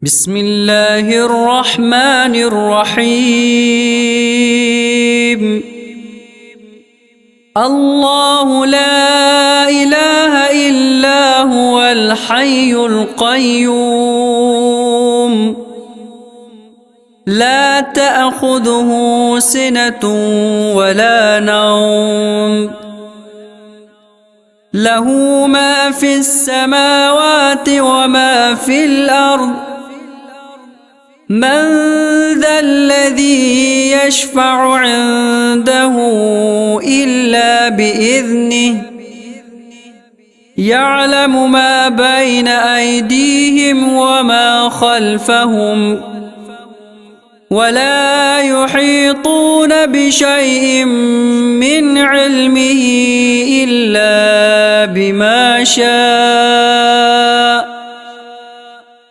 بسم الله الرحمن الرحيم. الله لا إله إلا هو الحي القيوم لا تأخذه سنة ولا نوم له ما في السماوات وما في الأرض من ذا الذي يشفع عنده إلا بإذنه يعلم ما بين أيديهم وما خلفهم ولا يحيطون بشيء من علمه إلا بما شاء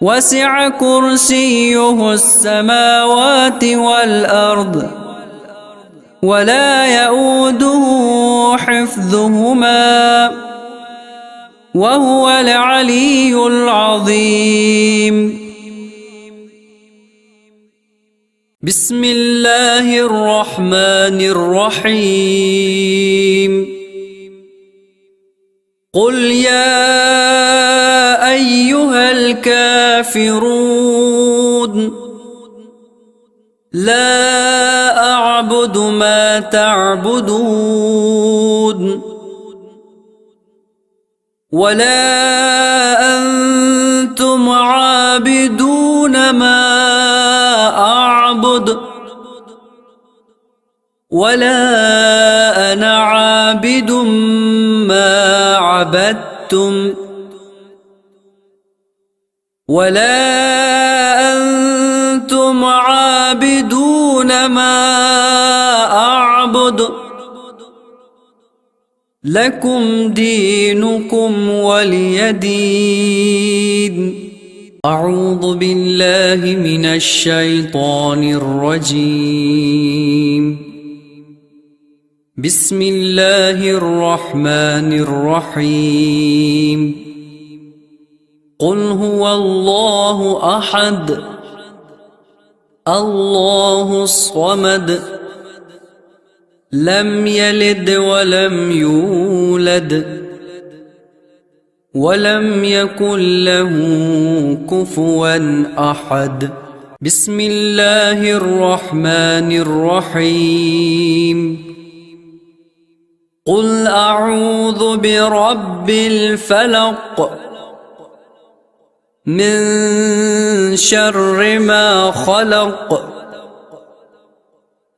وسع كرسيه السماوات والأرض ولا يؤوده حفظهما وهو العلي العظيم. بسم الله الرحمن الرحيم. قل يا أيها الكافرون لا أعبد ما تعبدون ولا أنتم عابدون ما أعبد ولا أنا عابد ما عبدتم ولا أنتم عابدون ما أعبد لكم دينكم ولي دين. أعوذ بالله من الشيطان الرجيم. بسم الله الرحمن الرحيم. قل هو الله أحد الله الصمد لم يلد ولم يولد ولم يكن له كفوا أحد. بسم الله الرحمن الرحيم. قل أعوذ برب الفلق من شر ما خلق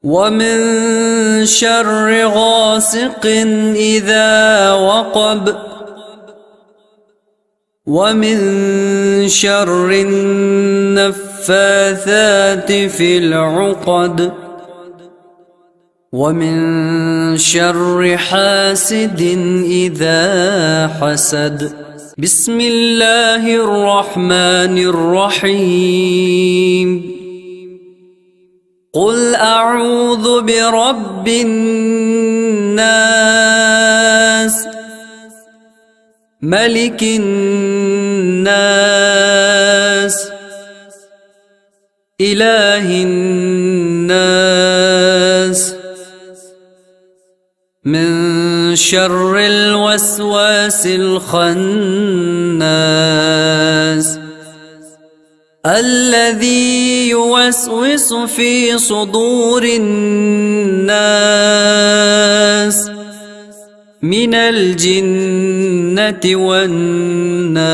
ومن شر غاسق إذا وقب ومن شر النفاثات في العقد ومن شر حاسد إذا حسد. بسم الله الرحمن الرحيم. قل أعوذ برب الناس ملك الناس إله الناس من شر الوسواس الخناس الذي يوسوس في صدور الناس من الجنة والناس.